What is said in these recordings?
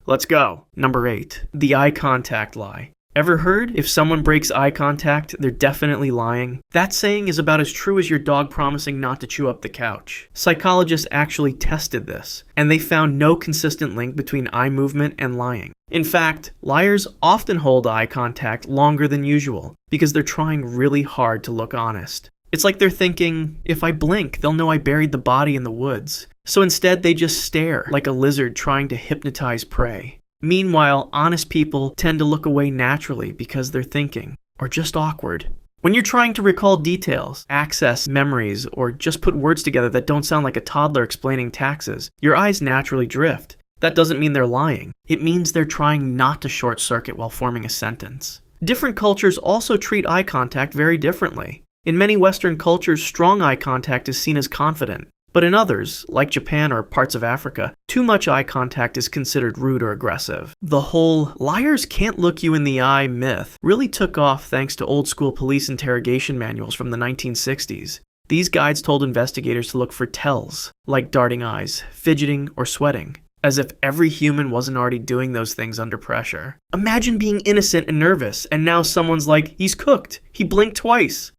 Let's go. Number 8. The eye contact lie. Ever heard? If someone breaks eye contact, they're definitely lying. That saying is about as true as your dog promising not to chew up the couch. Psychologists actually tested this, and they found no consistent link between eye movement and lying. In fact, liars often hold eye contact longer than usual because they're trying really hard to look honest. It's like they're thinking, if I blink, they'll know I buried the body in the woods. So instead, they just stare like a lizard trying to hypnotize prey. Meanwhile, honest people tend to look away naturally because they're thinking, or just awkward. When you're trying to recall details, access memories, or just put words together that don't sound like a toddler explaining taxes, your eyes naturally drift. That doesn't mean they're lying. It means they're trying not to short circuit while forming a sentence. Different cultures also treat eye contact very differently. In many Western cultures, strong eye contact is seen as confident. But in others, like Japan or parts of Africa, too much eye contact is considered rude or aggressive. The whole liars can't look you in the eye myth really took off thanks to old school police interrogation manuals from the 1960s. These guides told investigators to look for tells, like darting eyes, fidgeting, or sweating, as if every human wasn't already doing those things under pressure. Imagine being innocent and nervous, and now someone's like, he's cooked, he blinked twice.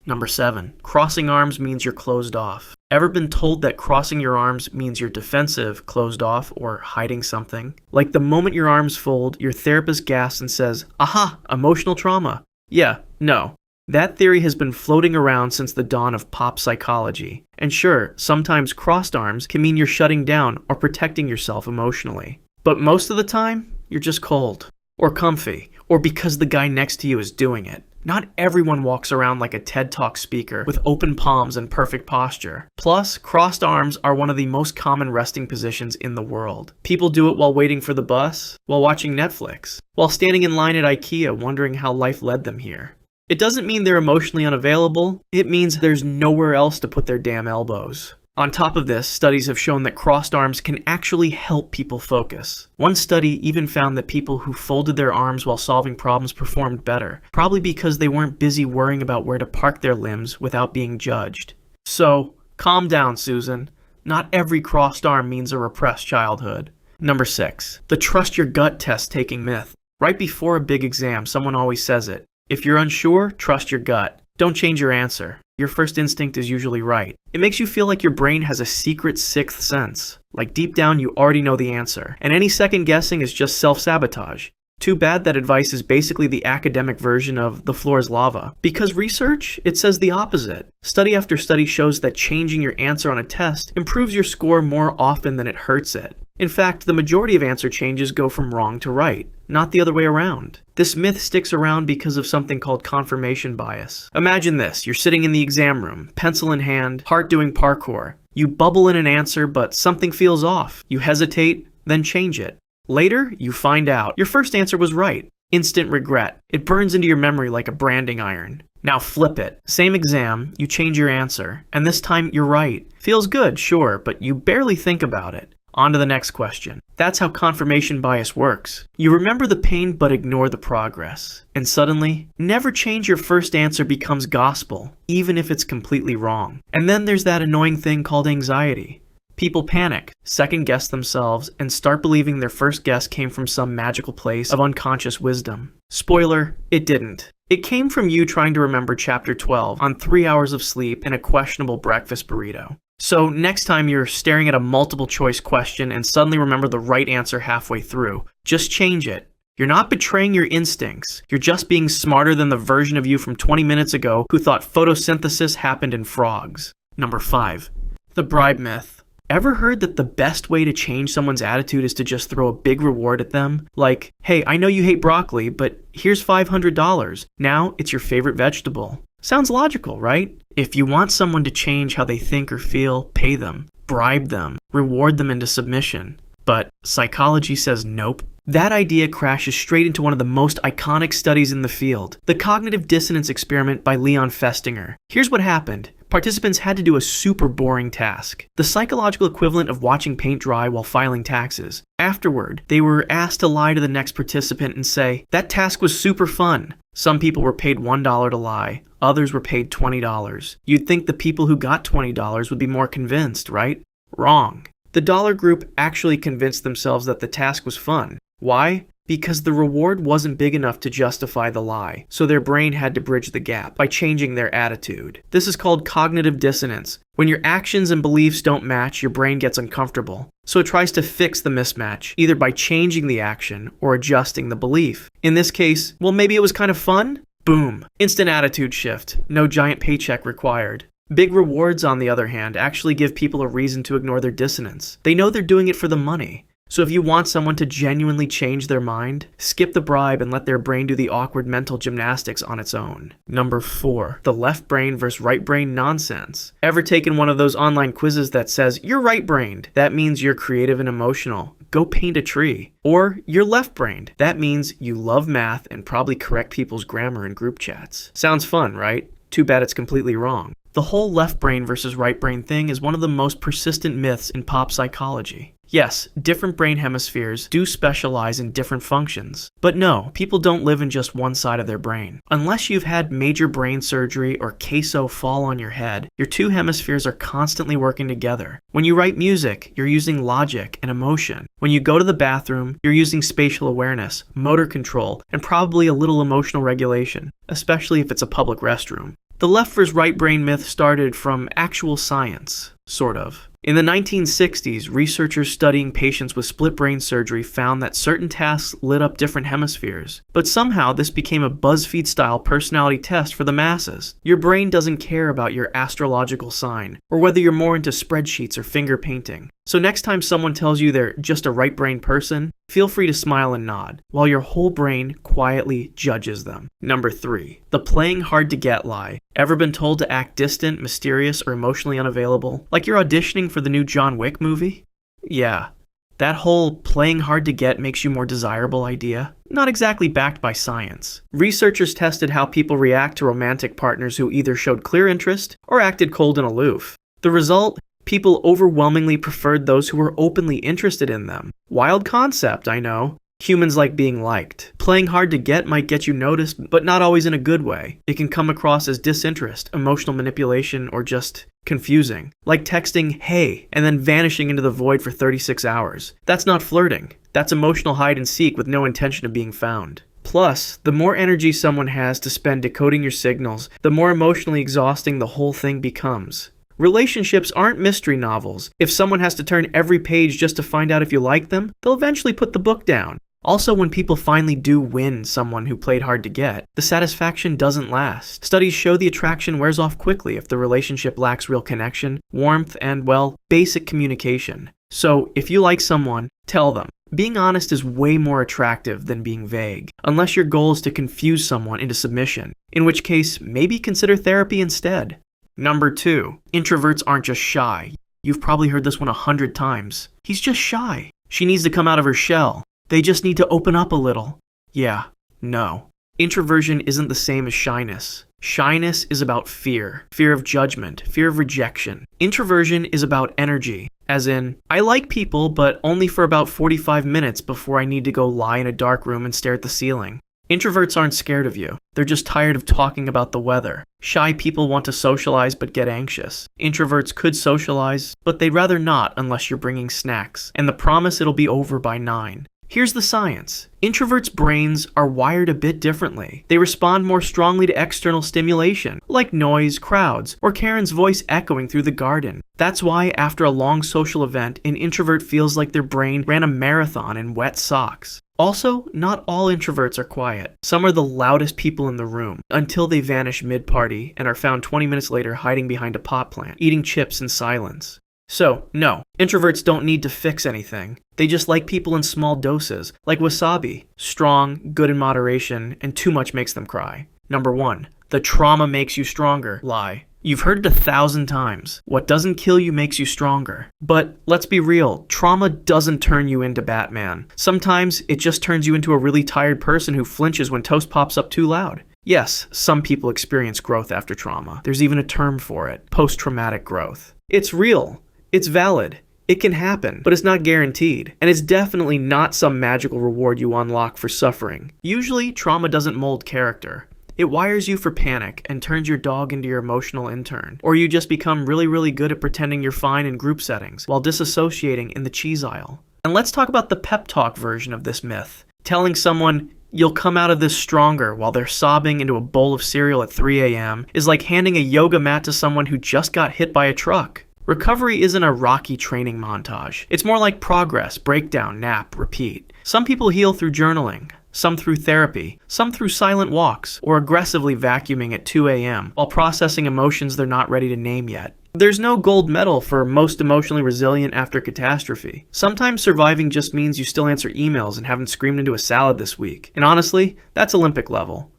Number 7. Crossing arms means you're closed off. Ever been told that crossing your arms means you're defensive, closed off, or hiding something? Like the moment your arms fold, your therapist gasps and says, aha, emotional trauma. Yeah, no. That theory has been floating around since the dawn of pop psychology. And sure, sometimes crossed arms can mean you're shutting down or protecting yourself emotionally. But most of the time, you're just cold, or comfy, or because the guy next to you is doing it. Not everyone walks around like a TED Talk speaker with open palms and perfect posture. Plus, crossed arms are one of the most common resting positions in the world. People do it while waiting for the bus, while watching Netflix, while standing in line at IKEA wondering how life led them here. It doesn't mean they're emotionally unavailable, it means there's nowhere else to put their damn elbows. On top of this, studies have shown that crossed arms can actually help people focus. One study even found that people who folded their arms while solving problems performed better, probably because they weren't busy worrying about where to park their limbs without being judged. So, calm down, Susan. Not every crossed arm means a repressed childhood. Number 6. The trust your gut test taking myth. Right before a big exam, someone always says it. If you're unsure, trust your gut. Don't change your answer. Your first instinct is usually right. It makes you feel like your brain has a secret sixth sense. Like deep down you already know the answer, and any second guessing is just self-sabotage. Too bad that advice is basically the academic version of the floor is lava. Because research, it says the opposite. Study after study shows that changing your answer on a test improves your score more often than it hurts it. In fact, the majority of answer changes go from wrong to right, not the other way around. This myth sticks around because of something called confirmation bias. Imagine this, you're sitting in the exam room, pencil in hand, heart doing parkour. You bubble in an answer, but something feels off. You hesitate, then change it. Later, you find out your first answer was right. Instant regret. It burns into your memory like a branding iron. Now flip it. Same exam, you change your answer, and this time you're right. Feels good, sure, but you barely think about it. On to the next question. That's how confirmation bias works. You remember the pain but ignore the progress. And suddenly, never change your first answer becomes gospel, even if it's completely wrong. And then there's that annoying thing called anxiety. People panic, second guess themselves, and start believing their first guess came from some magical place of unconscious wisdom. Spoiler, it didn't. It came from you trying to remember chapter 12 on 3 hours of sleep and a questionable breakfast burrito. So next time you're staring at a multiple choice question and suddenly remember the right answer halfway through, just change it. You're not betraying your instincts. You're just being smarter than the version of you from 20 minutes ago who thought photosynthesis happened in frogs. Number 5. The bribe myth. Ever heard that the best way to change someone's attitude is to just throw a big reward at them? Like, hey, I know you hate broccoli, but here's $500. Now it's your favorite vegetable. Sounds logical, right? If you want someone to change how they think or feel, pay them, bribe them, reward them into submission. But psychology says nope. That idea crashes straight into one of the most iconic studies in the field, the cognitive dissonance experiment by Leon Festinger. Here's what happened. Participants had to do a super boring task, the psychological equivalent of watching paint dry while filing taxes. Afterward, they were asked to lie to the next participant and say, that task was super fun. Some people were paid $1 to lie, others were paid $20. You'd think the people who got $20 would be more convinced, right? Wrong. The dollar group actually convinced themselves that the task was fun. Why? Because the reward wasn't big enough to justify the lie, so their brain had to bridge the gap by changing their attitude. This is called cognitive dissonance. When your actions and beliefs don't match, your brain gets uncomfortable. So it tries to fix the mismatch, either by changing the action or adjusting the belief. In this case, well, maybe it was kind of fun? Boom. Instant attitude shift. No giant paycheck required. Big rewards, on the other hand, actually give people a reason to ignore their dissonance. They know they're doing it for the money. So if you want someone to genuinely change their mind, skip the bribe and let their brain do the awkward mental gymnastics on its own. Number 4. The left brain versus right brain nonsense. Ever taken one of those online quizzes that says, you're right-brained? That means you're creative and emotional. Go paint a tree. Or you're left-brained. That means you love math and probably correct people's grammar in group chats. Sounds fun, right? Too bad it's completely wrong. The whole left brain versus right brain thing is one of the most persistent myths in pop psychology. Yes, different brain hemispheres do specialize in different functions. But no, people don't live in just one side of their brain. Unless you've had major brain surgery or queso fall on your head, your two hemispheres are constantly working together. When you write music, you're using logic and emotion. When you go to the bathroom, you're using spatial awareness, motor control, and probably a little emotional regulation, especially if it's a public restroom. The left versus right brain myth started from actual science, sort of. In the 1960s, researchers studying patients with split brain surgery found that certain tasks lit up different hemispheres. But somehow this became a BuzzFeed-style personality test for the masses. Your brain doesn't care about your astrological sign, or whether you're more into spreadsheets or finger painting. So next time someone tells you they're just a right-brain person, feel free to smile and nod, while your whole brain quietly judges them. Number 3. The playing hard to get lie. Ever been told to act distant, mysterious, or emotionally unavailable? Like you're auditioning for the new John Wick movie? Yeah. That whole playing hard to get makes you more desirable idea? Not exactly backed by science. Researchers tested how people react to romantic partners who either showed clear interest or acted cold and aloof. The result? People overwhelmingly preferred those who were openly interested in them. Wild concept, I know. Humans like being liked. Playing hard to get might get you noticed, but not always in a good way. It can come across as disinterest, emotional manipulation, or just confusing. Like texting, hey, and then vanishing into the void for 36 hours. That's not flirting. That's emotional hide and seek with no intention of being found. Plus, the more energy someone has to spend decoding your signals, the more emotionally exhausting the whole thing becomes. Relationships aren't mystery novels. If someone has to turn every page just to find out if you like them, they'll eventually put the book down. Also, when people finally do win someone who played hard to get, the satisfaction doesn't last. Studies show the attraction wears off quickly if the relationship lacks real connection, warmth, and, well, basic communication. So, if you like someone, tell them. Being honest is way more attractive than being vague, unless your goal is to confuse someone into submission, in which case, maybe consider therapy instead. Number 2. Introverts aren't just shy. You've probably heard this one 100 times. He's just shy. She needs to come out of her shell. They just need to open up a little. Yeah, no. Introversion isn't the same as shyness. Shyness is about fear. Fear of judgment. Fear of rejection. Introversion is about energy. As in, I like people, but only for about 45 minutes before I need to go lie in a dark room and stare at the ceiling. Introverts aren't scared of you. They're just tired of talking about the weather. Shy people want to socialize but get anxious. Introverts could socialize, but they'd rather not unless you're bringing snacks, and the promise it'll be over by 9. Here's the science. Introverts' brains are wired a bit differently. They respond more strongly to external stimulation, like noise, crowds, or Karen's voice echoing through the garden. That's why, after a long social event, an introvert feels like their brain ran a marathon in wet socks. Also, not all introverts are quiet. Some are the loudest people in the room, until they vanish mid-party and are found 20 minutes later hiding behind a pot plant, eating chips in silence. So, no, introverts don't need to fix anything. They just like people in small doses, like wasabi. Strong, good in moderation, and too much makes them cry. Number 1. The trauma makes you stronger lie. You've heard it 1,000 times. What doesn't kill you makes you stronger. But let's be real, trauma doesn't turn you into Batman. Sometimes it just turns you into a really tired person who flinches when toast pops up too loud. Yes, some people experience growth after trauma. There's even a term for it, post-traumatic growth. It's real. It's valid. It can happen, but it's not guaranteed. And it's definitely not some magical reward you unlock for suffering. Usually, trauma doesn't mold character. It wires you for panic and turns your dog into your emotional intern. Or you just become really good at pretending you're fine in group settings while disassociating in the cheese aisle. And let's talk about the pep talk version of this myth. Telling someone, "You'll come out of this stronger," while they're sobbing into a bowl of cereal at 3 a.m. is like handing a yoga mat to someone who just got hit by a truck. Recovery isn't a rocky training montage. It's more like progress, breakdown, nap, repeat. Some people heal through journaling, some through therapy, some through silent walks, or aggressively vacuuming at 2 a.m. while processing emotions they're not ready to name yet. There's no gold medal for most emotionally resilient after catastrophe. Sometimes surviving just means you still answer emails and haven't screamed into a salad this week. And honestly, that's Olympic level.